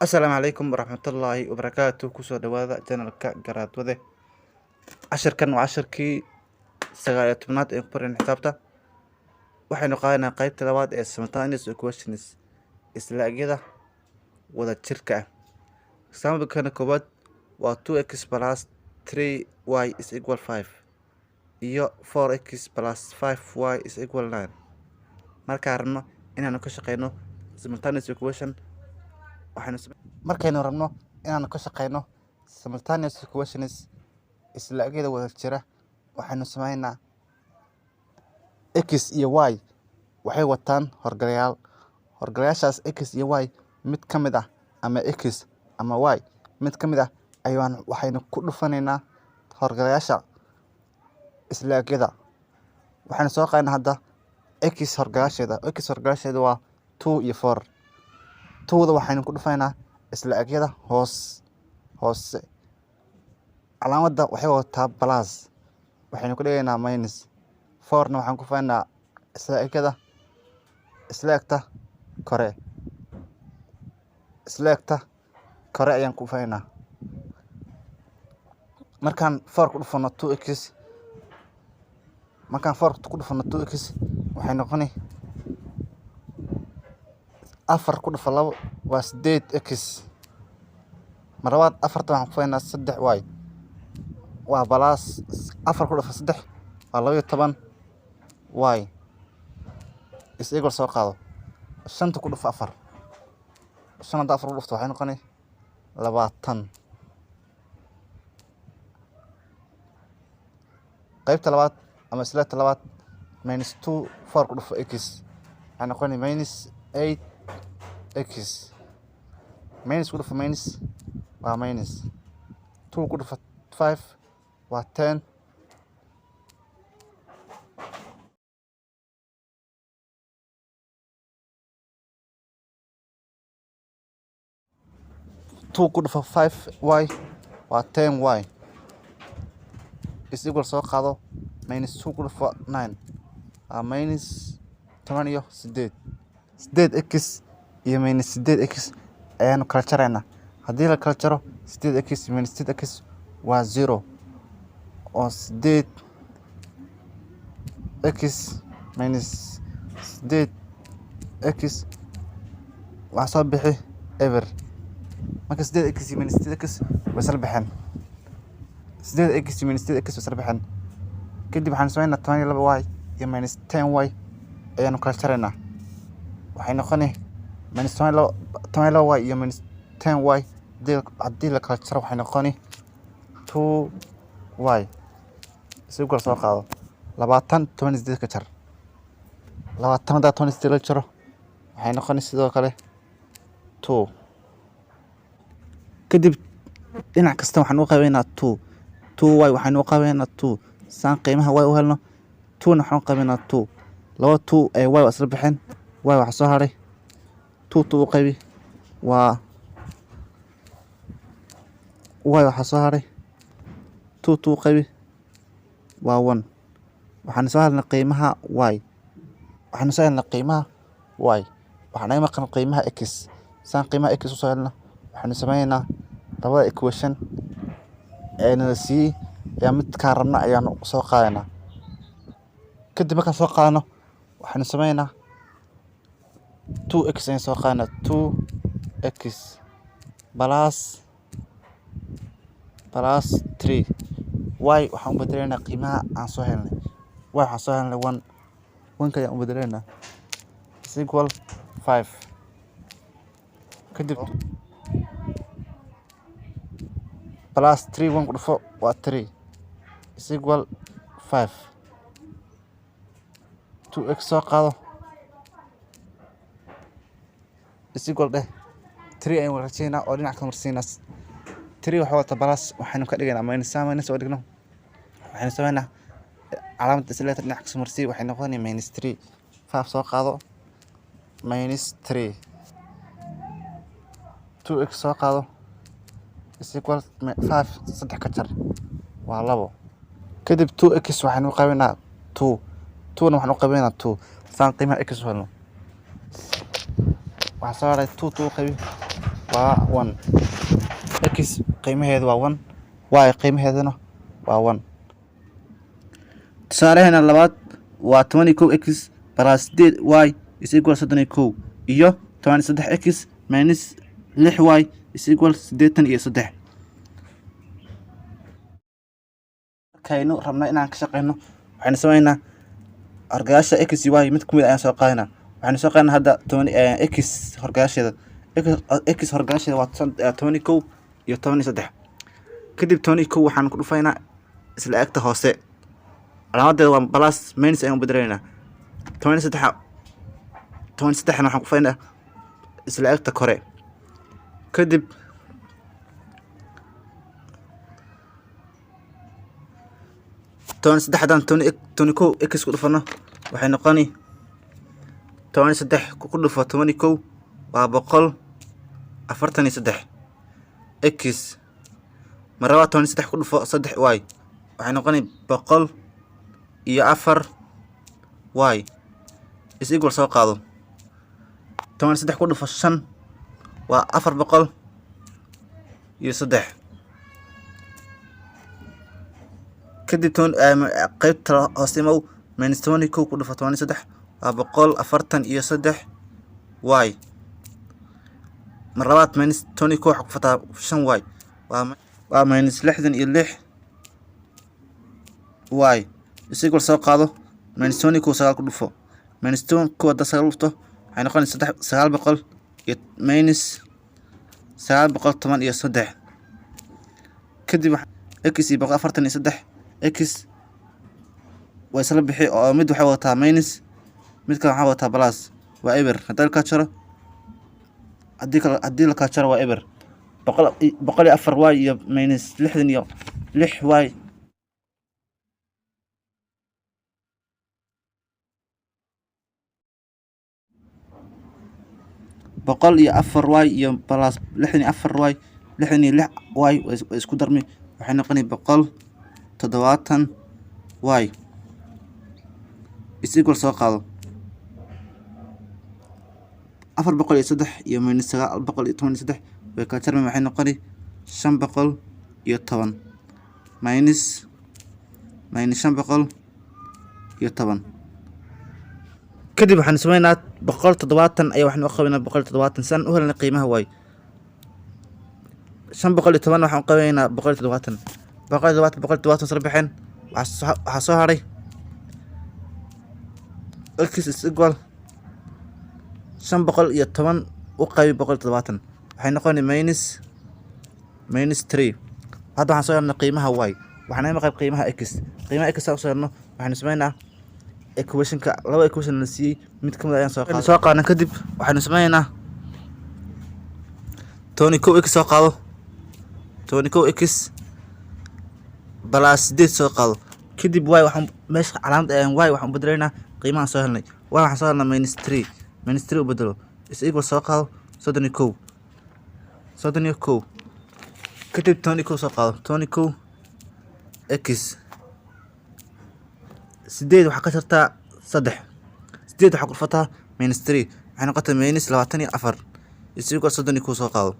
السلام عليكم ورحمة الله وبركاته كسو دوادا جانالكا قراد وده عشركن وعشركي سغاية تمنات إنقبرين حسابتا waxaynu qaadanaa qaybta labaad ee simultaneous equations isla egyada wada jirka ah. Example-kana koowaad waa 2x plus 3y is equal 5 iyo 4x plus 5y is equal 9. Markaan rabno inaanu ka shaqeyno simultaneous equation markaynu rabno inaanu ka shaqeyno simultaneous equations isla egyada wada jira waxaynu sameynaa x iyo y waxay wataan horgalayaal. Horgalayaashaas x iyo y mid ka mid ah ama x ama y mid ka mid ah waxaynu ku dhufanaynaa horgalayaasha isla egyada. Waxaynu soo qaadanaa hadda x horgalayaasheeda waa 2 iyo 4. 2da waxaynu ku dhufanaynaa isla egyada hoose. Calaamadda waxay wataa plus waxaynu ku dhigaynaa minus. 4na waxaan ku dhufanaynaa isla egyada kore ayaan ku dhufanaynaa. Markaan 4 ku dhufano 2x waxay noqoni 4 ku dhufa 2 waa 8x. Marlabaad 4 waxaan ku dhufanaynaa 3y waa plus 4 ku dhufa 3 waa 12 y is equal soo qaado 5 ku dhufa 4 5 hadda 4 ku dhufto waxay noqoni 20. qaybta labaad ama isla labaad minus 2 4 ku dhufa x waxay noqoni minus 8x. minus ku dhufa minus waa minus 2 ku dhufa 5 waa 10. 2 ku dhufa 5y waa 10y is equal soo qaado minus 2 ku dhufa 9 waa minus 18. 8x iyo minus 8x ayaanu kala jaraynaa. haddii la kala jaro 8x iyo minus 8x waa 0 oo 8x minus 8x waxaa soo bixi ever. marka 8x iyo minus 8x way isla baxeen. 8x iyo minus 8x way isla baxeen. kadib waxaan sameynaa 12y iyo minus 10y ayaanu kala jaraynaa. waxay noqoni minus 12y iyo minus 10y haddii la kala jaro waxay noqoni 2y si kala soo qaado 20 28 ka jar 20 hadda 28 la jaro waxay noqoni sidoo kale 2. kadib dhinac kasta waxaan u qabeynaa 2y waxaan u qabeynaa 2 saan qiimaha y u helno 2na waxaan u qabeynaa 2 laba 2 ay y waa isla baxeen y waxa soo haray 2 u qabi waa y waxa soo haray 2 u qabi waa 1. waxaan soo helnay qiimaha y waxaan ay maqan qiimaha x. saan qiimaha x u soo helno waxaan sameeynaa labada equation ee la siiyay ayaa mid ka rabna ayaanu soo qaadanaa. kadib markaan soo qaadano waxaan sameeynaa 2x ayaan soo qaadanaa 2x plus 3 y waxaan u bedelaynaa qiimaha aan soo helnay. y waxaan soo helnay 1 ayaan u bedelaynaa is equal 5. kadib plus 3 1 ku dhufo waa 3 is equal 5. 2x soo qaado is equal 3 ayaan waraajinaa oo dhinac ka marsiinaa. 3 waxa wata plus waxaynu ka dhigaynaa minus oo dhigno waxaynu sameynaa calaamadda isla dhinac ka marsi waxay noqoni minus 3. 5 soo qaado minus 3 2x soo qaado is equal 5 3 ka jar waa 2. kadib 2x waxaan u qabeynaa 2na waxaan u qabeynaa 2 saan qiimaha x u helno. waxaa soo haray 2 u qabi waa waa 1 x qiimaheedu waa 1 y qiimaheeduna waa 1. tusaalaheena labaad waa 12x plus 8y is equal 31 iyo 23x minus 6y is equal 83. markaynu rabno inaan ka shaqeyno waxaynu sameynaa argagaasha x iyo y mid ka mid ayaan soo qaadanaa. waxaynu soo qaadanaa hadda x horgagaasheeda waa 12 iyo 13. kadib 12 waxaan ku dhufaynaa isla egta hoose calaamadeeda waa plus minus ayaan bedelaynaa. 23 waxaan ku dhufaynaa isla egta kore. kadib haddaan 22 x ku dhufano waxay noqoni 23 ku dhufo 22 waa 143 x maraba 23 ku dhufo 3y waxay noqoni 104 y is equal soo qaado 23 ku dhufo 5 waa 403. kadib qaybta hoose mow minus 22 ku dhufo 23 waa 143 y mar labaad minus 22 waxa ku fataa 5y waa minus 66 y is equal soo qaado minus 22 9 ku dhufo minus 2 hadda 9 dhufto waxay noqonaysaa 900 iyo minus 913. kadib x iyo 143 x way isla bixi oo mid waxay wadataa minus mid kale waxay wadataa plus waa eber. haddii la jaro haddii la jaro waa eber 104 y iyo minus 66 y 104 y iyo plus 64 y 66 y isku darmi waxay noqoni 170 y is equal soo qaado 403 iyo minus 913 way ka jarmi waxay noqoni 510 minus 510. kadib waxaan sameynaa 170 ayaa waxaan u qabanaa 170 san u helna qiimaha y 510 waxaan qabanaa 170 soo baxeen waxa soo haray x is equal 510 u qaybi 170 waxay noqoni minus 3. hadda waxaan soo helnay qiimaha y waxaan qayb qiimaha x soo saarno waxaan sameynaa equationka laba equation la siiyay mid kamid ayaan soo qaadan. kadib waxaan sameeynaa 22 x soo qaado 22 x plus 8 soo qaado. kadib y waxaan meesha calaamad ayaan y waxaan bedelaynaa qiimaha soo helnay y waxaan soo helnay minus 3 u bedelo is equal soo qaado 31. kadib 22 soo qaado 22 x 8 waxaa ka jartaa 3 waxaa ku dhufataa minus 3 waxay noqotay minus 24 is equal 32 soo qaado.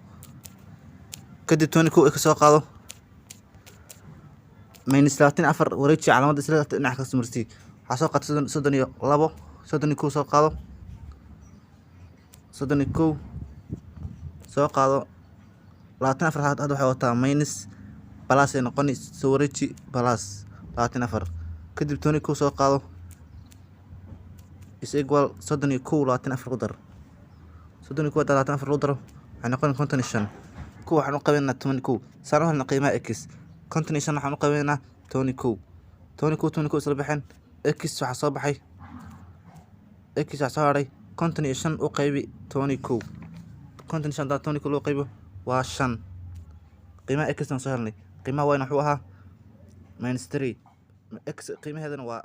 kadib 22 x soo qaado minus 24 wareeji calaamada isla dhinac ka samarsi waxaa soo qaatay 32 soo qaado 32 soo qaado 24 hadda waxay wataa minus plus ay noqoni soo wareeji plus 24. kadib 22 soo qaado is equal 32 24 ku dar 32 24 ku dar waxay noqoni 55. waxaan u qabanaa 22 saan u helna qiimaha x 55 waxaan u qabanaa 22 isla baxeen x waxaa soo baxay x waxaa soo haray 55 u qaybi 22 55 loo qaybo waa 5. qiimaha x aan soo helnay qiimaha y wuxuu ahaa minus 3 x qiimaheedana waa